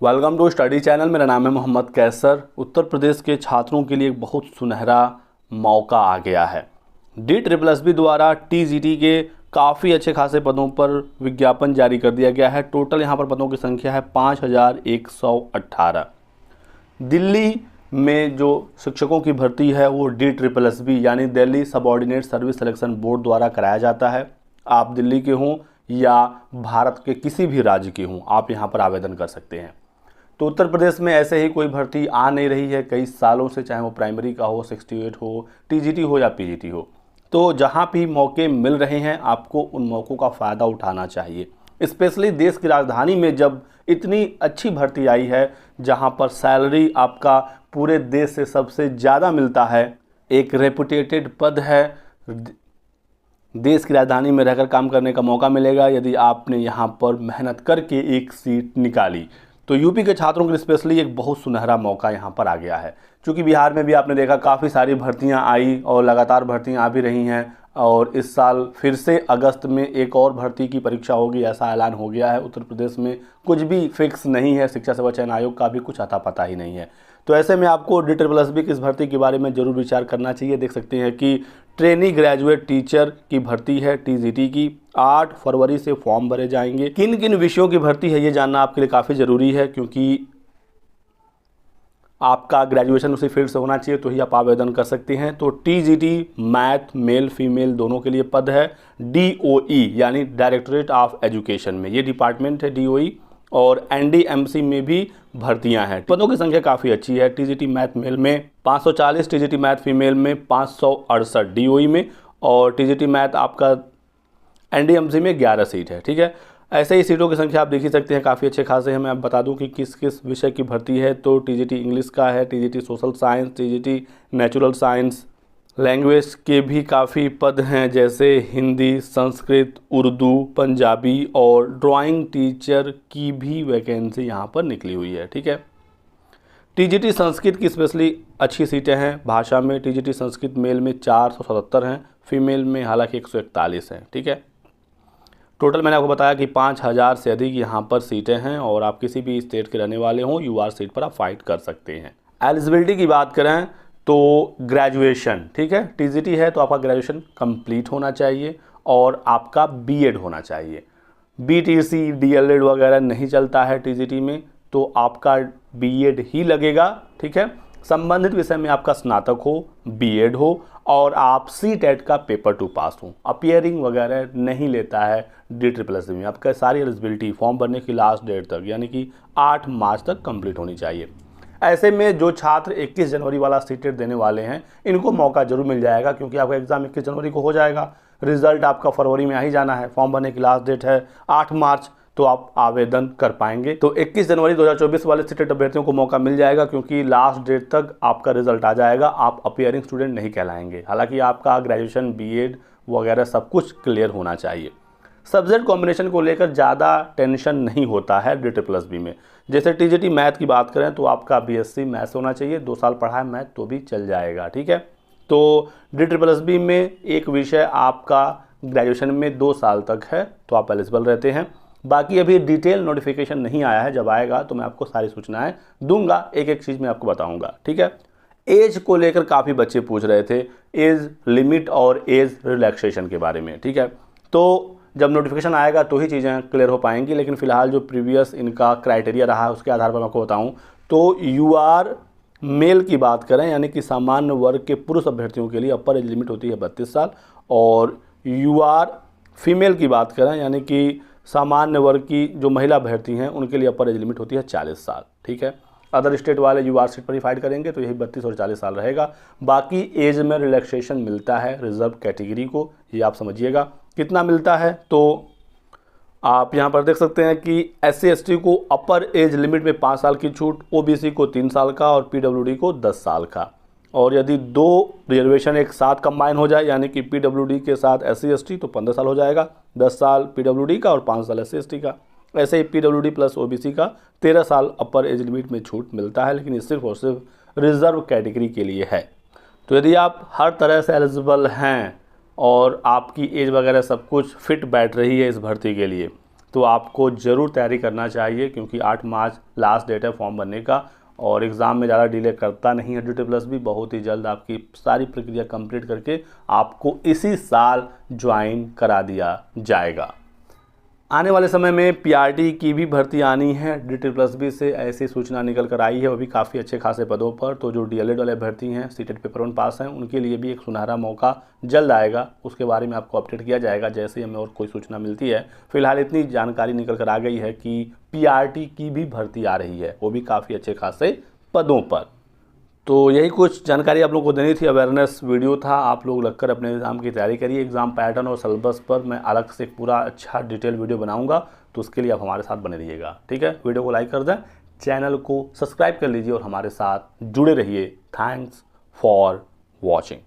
Welcome to study channel. मेरा नाम है मोहम्मद कैसर। उत्तर प्रदेश के छात्रों के लिए एक बहुत सुनहरा मौका आ गया है। DSSB द्वारा TGT के काफ़ी अच्छे खासे पदों पर विज्ञापन जारी कर दिया गया है। टोटल यहाँ पर पदों की संख्या है 5118। दिल्ली में जो शिक्षकों की भर्ती है वो DSSB यानी Delhi subordinate service selection board द्वारा कराया जाता है। आप दिल्ली के हों या भारत के किसी भी राज्य के हों, आप यहाँ पर आवेदन कर सकते हैं। तो उत्तर प्रदेश में ऐसे ही कोई भर्ती आ नहीं रही है कई सालों से, चाहे वो प्राइमरी का हो, 68 हो, TGT हो या PGT हो। तो जहाँ भी मौके मिल रहे हैं आपको उन मौक़ों का फ़ायदा उठाना चाहिए। स्पेशली देश की राजधानी में जब इतनी अच्छी भर्ती आई है, जहाँ पर सैलरी आपका पूरे देश से सबसे ज़्यादा मिलता है, एक रेपुटेटेड पद है, देश की राजधानी में रहकर काम करने का मौका मिलेगा यदि आपने यहाँ पर मेहनत करके एक सीट निकाली। तो यूपी के छात्रों के लिए स्पेशली एक बहुत सुनहरा मौका यहाँ पर आ गया है। क्योंकि बिहार में भी आपने देखा काफ़ी सारी भर्तियाँ आई और लगातार भर्तियाँ आ भी रही हैं, और इस साल फिर से अगस्त में एक और भर्ती की परीक्षा होगी ऐसा ऐलान हो गया है। उत्तर प्रदेश में कुछ भी फिक्स नहीं है, शिक्षा सेवा चयन आयोग का भी कुछ अता पता ही नहीं है। तो ऐसे में आपको DSSB की इस भर्ती के बारे में ज़रूर विचार करना चाहिए। देख सकते हैं कि ट्रेनी ग्रेजुएट टीचर की भर्ती है TGT की, 8 फरवरी से फॉर्म भरे जाएंगे। किन किन विषयों की भर्ती है ये जानना आपके लिए काफ़ी ज़रूरी है, क्योंकि आपका ग्रेजुएशन उसी फील्ड से होना चाहिए तो ही आप आवेदन कर सकते हैं। तो TGT मैथ मेल फीमेल दोनों के लिए पद है। DOE यानी डायरेक्टरेट ऑफ एजुकेशन में ये डिपार्टमेंट है DOE, और NDMC में भी भर्तियां हैं। पदों की संख्या काफ़ी अच्छी है। TGT मैथ मेल में 540, TGT मैथ फीमेल में 568 DOE में, और TGT मैथ आपका NDMC में 11 सीट है। ठीक है, ऐसे ही सीटों की संख्या आप देख ही सकते हैं, काफ़ी अच्छे खासे हैं। मैं आप बता दूं कि किस किस विषय की भर्ती है। तो TGT इंग्लिश का है, TGT social science, TGT natural science, language के भी काफ़ी पद हैं जैसे हिंदी, संस्कृत, उर्दू, पंजाबी, और ड्राइंग टीचर की भी वैकेंसी यहाँ पर निकली हुई है। ठीक है, TGT संस्कृत की स्पेशली अच्छी सीटें हैं। भाषा में TGT संस्कृत मेल में 477 हैं, फीमेल में हालांकि 141 हैं। ठीक है, टोटल मैंने आपको बताया कि 5000 से अधिक यहाँ पर सीटें हैं, और आप किसी भी स्टेट के रहने वाले हों UR सीट पर आप फाइट कर सकते हैं। एलिजिबिलिटी की बात करें तो ग्रेजुएशन, ठीक है, TGT है तो आपका ग्रेजुएशन कंप्लीट होना चाहिए और आपका BEd होना चाहिए। BTC DLED वगैरह नहीं चलता है TGT में, तो आपका BEd ही लगेगा। ठीक है, संबंधित विषय में आपका स्नातक हो, BEd हो, और आप CTET का पेपर 2 पास हो। अपियरिंग वगैरह नहीं लेता है DSSB में। आपका सारी एलिजिबिलिटी फॉर्म भरने की लास्ट डेट तक यानी कि 8 मार्च तक कंप्लीट होनी चाहिए। ऐसे में जो छात्र 21 जनवरी वाला CTET देने वाले हैं इनको मौका जरूर मिल जाएगा, क्योंकि आपका एग्ज़ाम 21 जनवरी को हो जाएगा। रिजल्ट आपका फरवरी में आ ही जाना है। फॉर्म भरने की लास्ट डेट है 8 मार्च, तो आप आवेदन कर पाएंगे। तो 21 जनवरी 2024 वाले CTET अभ्यर्थियों को मौका मिल जाएगा, क्योंकि लास्ट डेट तक आपका रिजल्ट आ जाएगा। आप अपियरिंग स्टूडेंट नहीं कहलाएंगे। हालांकि आपका ग्रेजुएशन BEd वगैरह सब कुछ क्लियर होना चाहिए। सब्जेक्ट कॉम्बिनेशन को लेकर ज़्यादा टेंशन नहीं होता है DSSB में। जैसे TGT मैथ की बात करें तो आपका BSc मैथ्स होना चाहिए, 2 साल पढ़ा है मैथ तो भी चल जाएगा। ठीक है, तो DSSB में एक विषय आपका ग्रेजुएशन में 2 साल तक है तो आप एलिजिबल रहते हैं। बाकी अभी डिटेल नोटिफिकेशन नहीं आया है, जब आएगा तो मैं आपको सारी सूचनाएं दूंगा, एक एक चीज़ मैं आपको बताऊंगा। ठीक है, एज को लेकर काफ़ी बच्चे पूछ रहे थे, एज लिमिट और एज रिलैक्सेशन के बारे में। ठीक है, तो जब नोटिफिकेशन आएगा तो ही चीज़ें क्लियर हो पाएंगी, लेकिन फ़िलहाल जो प्रीवियस इनका क्राइटेरिया रहा है उसके आधार पर मैं आपको बताऊं तो UR मेल की बात करें यानी कि सामान्य वर्ग के पुरुष अभ्यर्थियों के लिए अपर एज लिमिट होती है 32 साल, और UR फीमेल की बात करें यानी कि सामान्य वर्ग की जो महिला अभ्यर्थी हैं उनके लिए अपर एज लिमिट होती है 40 साल। ठीक है, अदर स्टेट वाले UR सीट पर ही फाइट करेंगे तो यही 32 और 40 साल रहेगा। बाकी एज में रिलैक्सेशन मिलता है रिजर्व कैटेगरी को, ये आप समझिएगा। कितना मिलता है तो आप यहाँ पर देख सकते हैं कि SC ST को अपर एज लिमिट में 5 साल की छूट, OBC को 3 साल का और PWD को 10 साल का। और यदि 2 रिजर्वेशन एक साथ कंबाइन हो जाए यानी कि PWD के साथ SC ST तो 15 साल हो जाएगा, 10 साल PWD का और 5 साल SC ST का। ऐसे ही PWD प्लस OBC का 13 साल अपर एज लिमिट में छूट मिलता है, लेकिन ये सिर्फ और सिर्फ रिजर्व कैटेगरी के लिए है। तो यदि आप हर तरह से एलिजिबल हैं और आपकी एज वगैरह सब कुछ फिट बैठ रही है इस भर्ती के लिए, तो आपको ज़रूर तैयारी करना चाहिए, क्योंकि 8 मार्च लास्ट डेट है फॉर्म भरने का। और एग्ज़ाम में ज़्यादा डिले करता नहीं है DUT+ भी, बहुत ही जल्द आपकी सारी प्रक्रिया कंप्लीट करके आपको इसी साल ज्वाइन करा दिया जाएगा। आने वाले समय में PRT की भी भर्ती आनी है, DUT+ भी से ऐसी सूचना निकल कर आई है, वो भी काफ़ी अच्छे खासे पदों पर। तो जो DLED वाले भर्ती हैं, सीटेट पेपर 1 पास हैं, उनके लिए भी एक सुनहरा मौका जल्द आएगा। उसके बारे में आपको अपडेट किया जाएगा जैसे ही हमें और कोई सूचना मिलती है। फिलहाल इतनी जानकारी निकल कर आ गई है कि PRT की भी भर्ती आ रही है, वो भी काफ़ी अच्छे खासे पदों पर। तो यही कुछ जानकारी आप लोगों को देनी थी, अवेयरनेस वीडियो था। आप लोग लगकर अपने एग्ज़ाम की तैयारी करिए। एग्ज़ाम पैटर्न और सिलेबस पर मैं अलग से एक पूरा अच्छा डिटेल वीडियो बनाऊंगा, तो उसके लिए आप हमारे साथ बने रहिएगा। ठीक है, वीडियो को लाइक कर दें, चैनल को सब्सक्राइब कर लीजिए और हमारे साथ जुड़े रहिए। Thanks for watching.